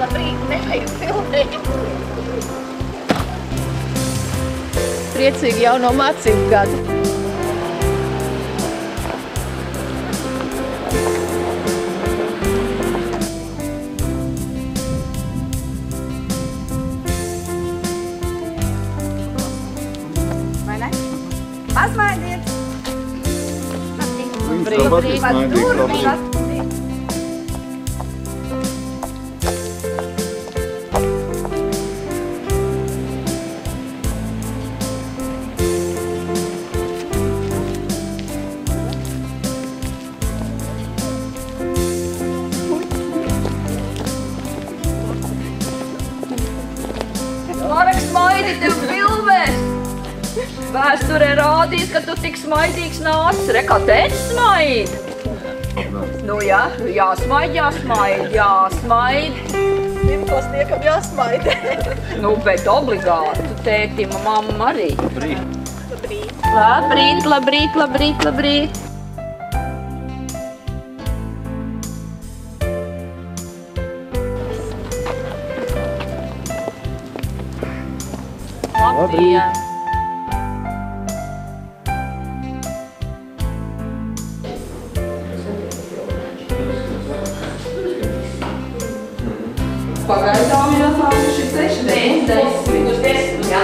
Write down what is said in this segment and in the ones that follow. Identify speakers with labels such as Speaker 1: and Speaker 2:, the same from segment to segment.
Speaker 1: Labrīt, nevajag filmēt.
Speaker 2: Priecīgi jauno mācību gadu.
Speaker 3: Vai ne? Pasmaidiet!
Speaker 2: Labrīt.
Speaker 3: Marek, smaidi, tev filmēs! Vēsturē rādīs, ka tu tik smaidīgs nācis. Re, kā tētis smaid! Nu jā, jāsmaid, jāsmaid.
Speaker 2: Pirmklasniekam jāsmaid.
Speaker 3: Nu, bet obligāti. Tētim, mamma arī.
Speaker 2: Labrīt.
Speaker 3: Labrīt, labrīt, labrīt, labrīt. Labdien! Pagaidām jau sākuši 6, 9, 10, 10, jā.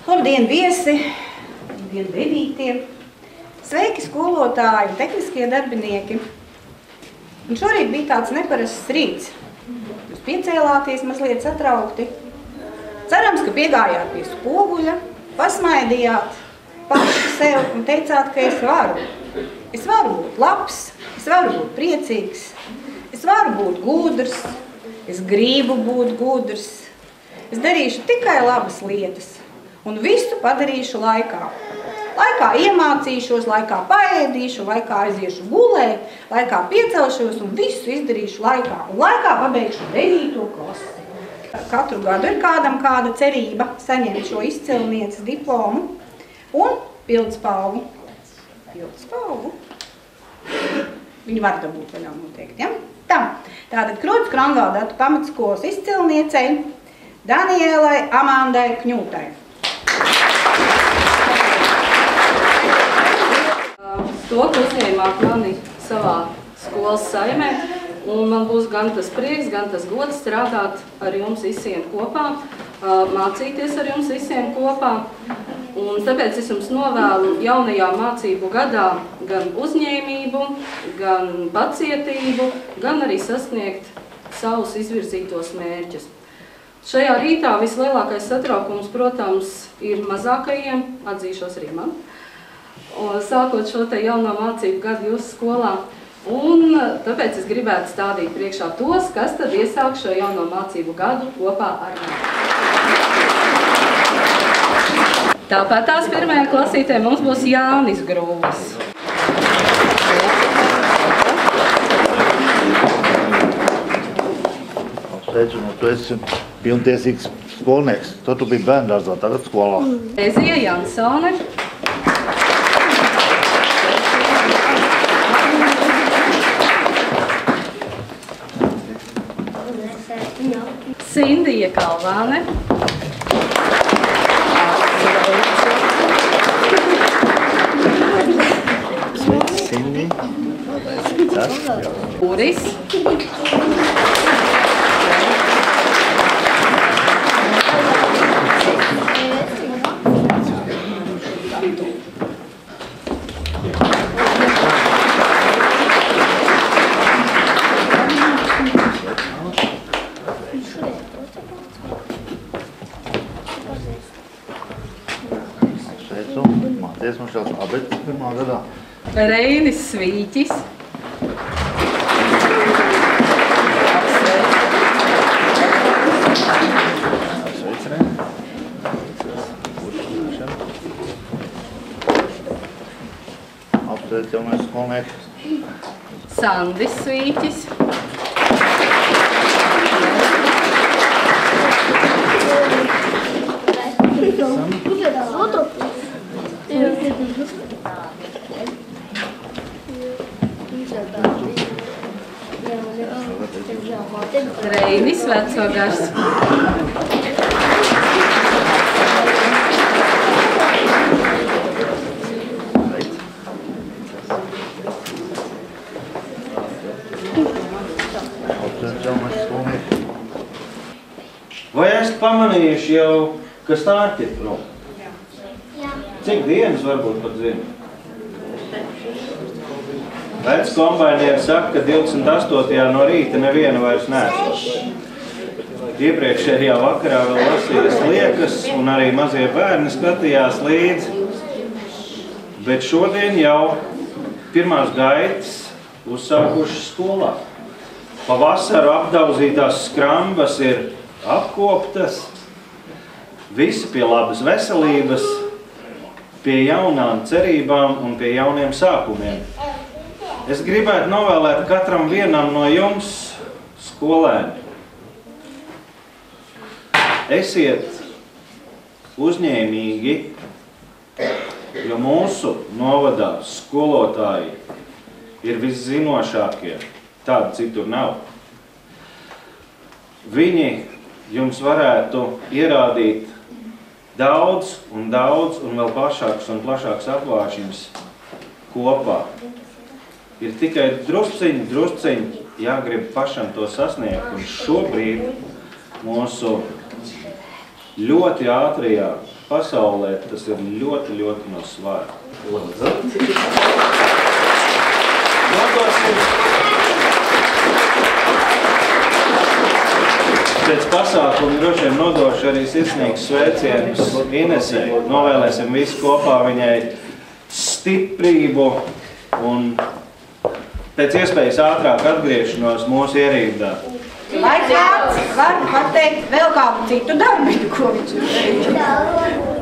Speaker 3: Labdien, viesi! Labdien, bebītie! Sveiki, skolotāji, tehniskie darbinieki! Un šorīt bija tāds neparasts rīts. Jūs piecēlāties mazliet satraukti. Cerams, ka piegājāt pie spoguļa, pasmaidījāt,
Speaker 4: paši sev un teicāt, ka es varu. Es varu būt labs, es varu būt priecīgs, es varu būt gudrs, es gribu būt gudrs. Es darīšu tikai labas lietas un visu padarīšu laikā. Laikā iemācīšos, laikā paēdīšu, laikā aiziešu gulēt, laikā piecelšos un visu izdarīšu laikā. Un laikā pabeigšu 9. klasi. Katru gadu ir kādam kāda cerība saņemt šo izcilnieces diplomu un pildspalvu. Pildspalvu. Viņi var dabūt vēl noteikti, ja? Tā. Tātad Krūtas Kronvaldatu pamatskolas izcilniecei Danielai Amandai Kņūtai.
Speaker 3: To, ka uzņēmāt mani savā skolas saimē, un man būs gan tas prieks, gan tas gods strādāt ar jums visiem kopā, mācīties ar jums visiem kopā. Un tāpēc es jums novēlu jaunajā mācību gadā gan uzņēmību, gan pacietību, gan arī sasniegt savus izvirzītos mērķus. Šajā rītā vislielākais satraukums, protams, ir mazākajiem, atzīšos arī man, sākot šo te jauno mācību gadu jūsu skolā. Un tāpēc es gribētu stādīt priekšā tos, kas tad iesāk šo jauno mācību gadu kopā ar mani. Tāpēc tās pirmajā klasītē mums būs Jānis Grūvas.
Speaker 5: Apsveicu, tu esi pilntiesīgs skolnieks. Tu biji bērndārzā, tagad skolā.
Speaker 3: Ezija Jansone. Sindija Kalvāne.
Speaker 5: Sindi.
Speaker 3: Uris.
Speaker 5: Mācies mums šāds abetis pirmā gadā.
Speaker 3: Reinis Svīķis.
Speaker 5: Sveic, Reini. Apsveic jaunais skolnieks.
Speaker 3: Sandis Svīķis. Reinis Vecogars.
Speaker 6: Vai esat pamanījuši jau, ka stārķi ir prom? Cik dienas varbūt pat zinu? Vec kombainieri saka, ka 28. no rīta neviena vairs neesot. Iepriekšējā vakarā vēl lasījās liekas, un arī mazie bērni skatījās līdzi. Bet šodien jau pirmās gaitas uzsākušas skolā. Pavasaru apdauzītās skrambas ir apkoptas, visi pie labas veselības, pie jaunām cerībām un pie jauniem sākumiem. Es gribētu novēlēt katram vienam no jums skolēni. Esiet uzņēmīgi, jo mūsu novadā skolotāji ir viszinošākie, tādi citur nav. Viņi jums varētu ierādīt daudz un vēl plašāks un plašāks apvāršņus kopā. Ir tikai drusciņi jāgrib pašam to sasniegt, un šobrīd mūsu ļoti ātrajā pasaulē tas ir ļoti no svara. Nodosim Pēc pasākuma droši vien nodošu arī sirsnīgus sveicienus Inesei. Novēlēsim visi kopā viņai stiprību un pēc iespējas ātrāk atgriešanos mūsu ierīdā.
Speaker 4: Vai kāds var pateikt vēl kādu citu darbiņu, ko viņš ir darījis?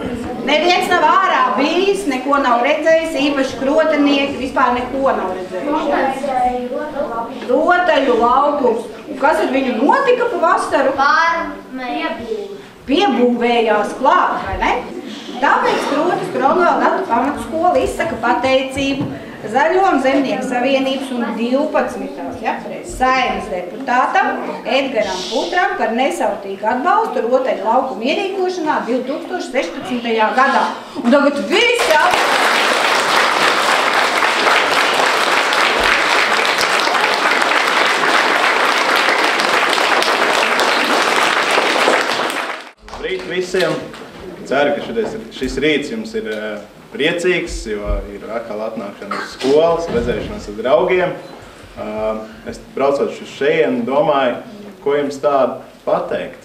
Speaker 4: Neviens nav ārā bijis, neko nav redzējis, īpaši krotenieki, vispār neko nav redzējuši. Rotaļu laukums. Un kas ar viņu notika pa vasaru? Piebūvējās klāt, vai ne? Tāpēc Krūtas Kronvalda pamatskola izsaka pateicību Zaļo un Zemnieku savienības un 12. Saeimas deputātam Edgaram Putram par nesautīgu atbalstu rotaļu laukumu ierīkošanā 2016. gadā. Un tagad visi
Speaker 7: Labrīt visiem! Ceru, ka šis rīts jums ir priecīgs, jo ir atkal atnākšana uz skolas, redzēšanās ar draugiem. Es braucot uz šejienu, domāju, ko jums tādu pateikt.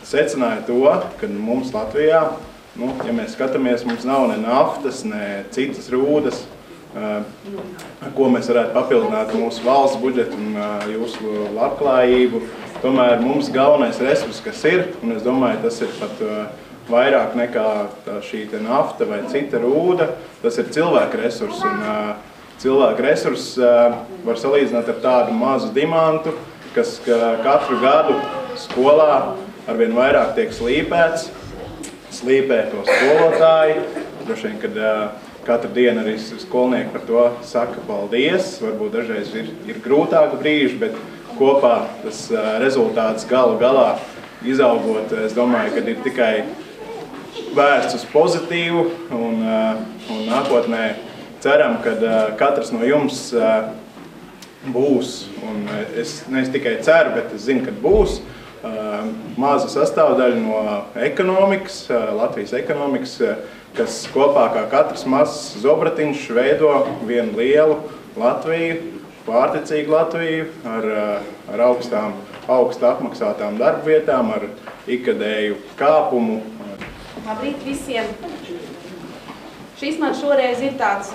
Speaker 7: Secināju to, ka mums Latvijā, ja mēs skatāmies, mums nav ne naftas, ne citas rūdas, ar ko mēs varētu papildināt mūsu valsts budžetu un jūsu labklājību. Tomēr mums galvenais resurs, kas ir, un es domāju, tas ir pat vairāk nekā šī nafta vai cita rūda, tas ir cilvēka resurs. Un cilvēka resurs var salīdzināt ar tādu mazu dimantu, kas katru gadu skolā arvien vairāk tiek slīpēts. Slīpē to skolotāji. Droši vien, kad katru dienu arī skolnieki par to saka paldies. Varbūt dažreiz ir grūtāki brīži, bet kopā tas rezultāts galā izaugot, es domāju, ka ir tikai vērsts uz pozitīvu un nākotnē ceram, ka katrs no jums būs, un es tikai ceru, bet es zinu, ka būs maza sastāvdaļa no ekonomikas, Latvijas ekonomikas, kas kopā kā katrs mazs zobratiņš veido vienu lielu Latviju, pārticīgu Latviju ar augstu apmaksātām darbvietām, ar ikgadēju kāpumu.
Speaker 8: Labrīt visiem! Šis man šoreiz ir tāds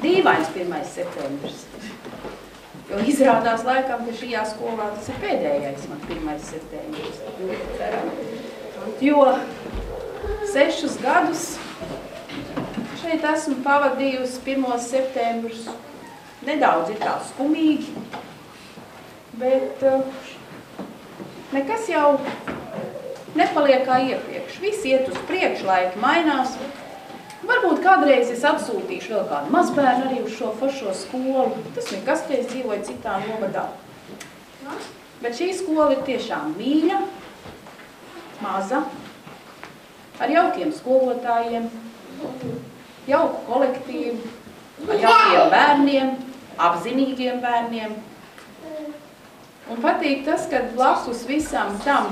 Speaker 8: dīvains 1. septembris. Jo izrādās laikam, ka šajā skolā tas ir pēdējais man 1. septembris. Jo 6 gadus šeit esmu pavadījusi 1. septembrus. Nedaudz ir tā skumīgi, bet nekas jau nepaliek kā iepriekš. Viss iet uz priekšu, laiki mainās. Varbūt kādreiz es atsūtīšu vēl kādu mazbērnu arī uz šo foršo skolu. Tas nekas, ka es dzīvoju citā novadā. Bet šī skola ir tiešām mīļa, maza, ar jaukiem skolotājiem, jauku kolektīvu, ar jaukiem bērniem, apzinīgiem bērniem. Un patīk tas, ka blakus visam tam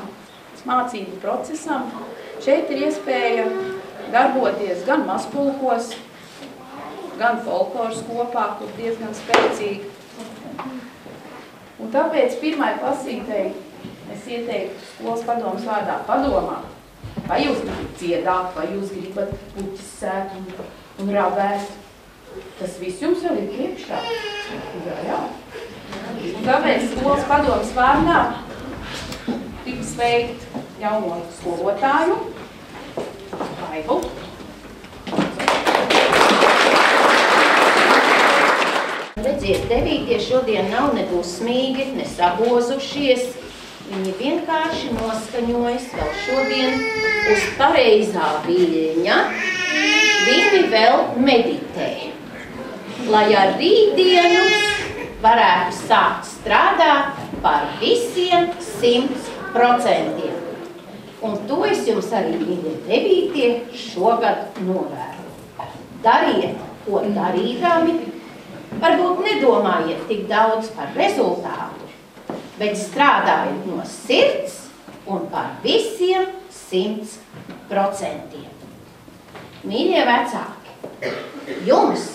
Speaker 8: mācību procesam šeit ir iespēja darboties gan mazpulkos, gan folkloras kopā, kur diezgan spēcīgi. Un tāpēc pirmai klasītei es ieteiktu skolas padomas vārdā padomā, vai jūs gribat dziedāt, vai jūs gribat puķis sēt un rabēt. Tas viss jums vēl ir priekšā. Jā. Un tāpēc skolas padomas vārdā tik sveikt jauno skolotāju, Aivu.
Speaker 1: Redziet, 9. šodien nav ne dusmīgi, ne sabozušies. Viņi vienkārši noskaņojas vēl šodien uz pareizā viļņa. Viņi vēl meditē, lai ar rītdienu varētu sākt strādāt par visiem 100%. Un to es jums arī, mīļie 9. šogad novēlu. Dariet, ko darīdami, varbūt nedomājiet tik daudz par rezultātu, bet strādājiet no sirds un par visiem 100%. Mīļie vecāki, jums,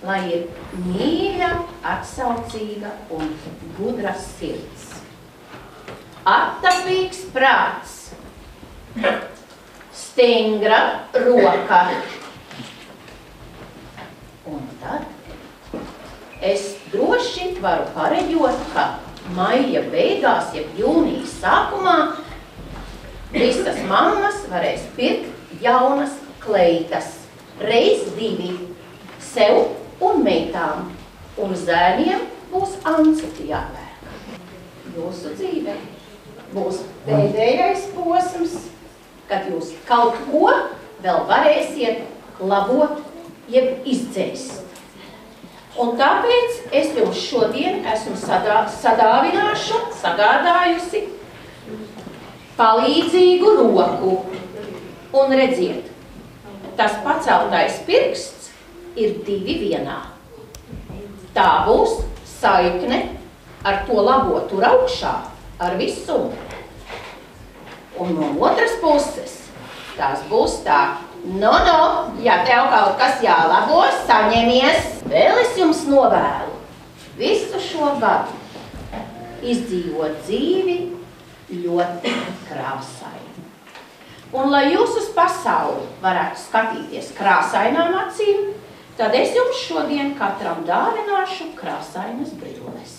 Speaker 1: lai ir mīļa, atsaucīga un gudra sirds. attapīgs prāts, stingra roka. Un tad es droši varu pareģot, ka maija beigās, jeb jūnijas sākumā, visas mammas varēs pirkt jaunas kleitas, reiz 2, sev un meitām, un zēniem būs anceti jāpērk. Jūsu dzīvē būs pēdējais posms, kad jūs kaut ko vēl varēsiet labot, jeb izdzēst. Un tāpēc es jums šodien esmu sagādājusi palīdzīgu roku. Un redziet, tas paceltais pirksts ir 2 vienā. Tā būs saikne ar to labo tur augšā, ar visu. Un no otras puses, tas būs tā. Ja tev kaut kas jālabo, saņemies. Vēl es jums novēlu visu šo gadu izdzīvot dzīvi ļoti krāsaini. Un lai jūs uz pasauli varētu skatīties krāsainām acīm, tad es jums šodien katram dāvināšu krāsainas brilles.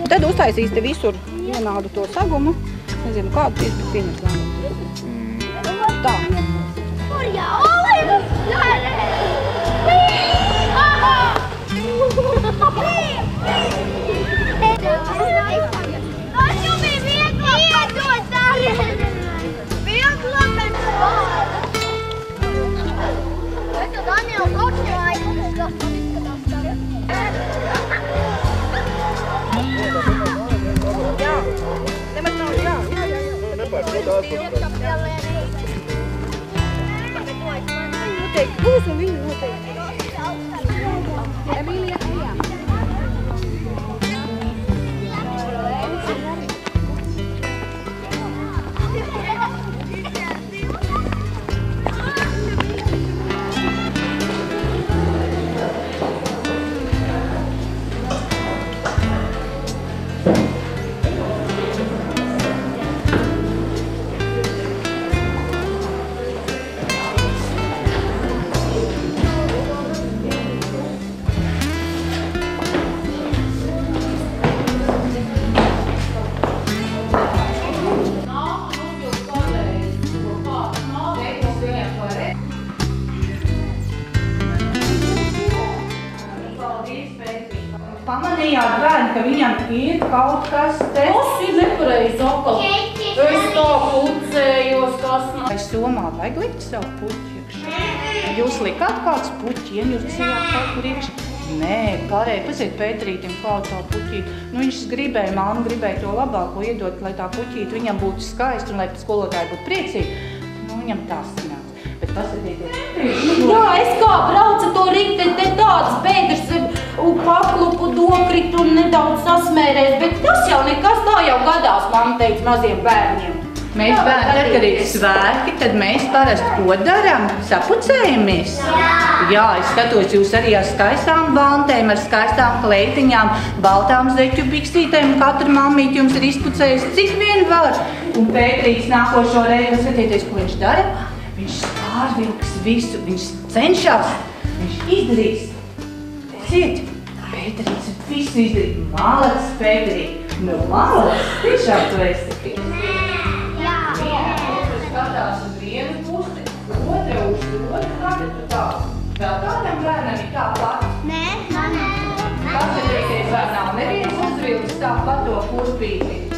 Speaker 4: Tad uztaisīs te visur vienādu to sagumu. Nezinu, kādu tieši, bet pieņems. Tā. Noteikti būs un viņi noteikti. Emīlija, ejā.
Speaker 9: Pamanījāt, bērni, ka viņam ir kaut kas te?
Speaker 3: Tas ir nepareizi atkal. Es tā pucējos, kas man.
Speaker 9: Vai somā vajag likt savu puķi iekšā? Jūs likāt kāds puķi, ienurcījāt kaut kur iekšā? Nē, pārēji, paziet Pētrītim kaut tā puķīt. Nu, viņš gribēja, māma gribēja to labāko iedot, lai tā puķīt viņam būtu skaisti un lai skolotāji būtu priecīgi. Nu, viņam tās sanāca. Bet pasakieties.
Speaker 3: Jā, es kā braucu to rikti, te tāds bēdrs paklupu dokrit un nedaudz sasmērēs, bet tas jau nekas, tā jau gadās, man teica, maziem bērniem.
Speaker 9: Mēs bērni, tad, kad ir svētki, tad mēs parasti ko darām? Sapucējamies? Jā, es skatos, jūs arī ar skaistām vantēm, ar skaistām kleitiņām, baltām zeķu biksītēm, katra mammīte jums ir izpucējusi, cik vien var. Un Pētrīts nākošo reizi, skatieties, ko viņš dara? Viņš pārvilks visu, viņš cenšas, viņš izdarīs. Ciet, Pētrīts visu izdarīt. Malacis, Pētrīt. Nu, malacis, tiešām tu esi. Skatās uz vienu pusi, otra uz otru, kāda tu tā? Vēl kādam bērnam ir tā pati?
Speaker 10: Nē, man nē.
Speaker 9: Paskatīties, vai nav neviens uzvilcis tā pato kurpīti?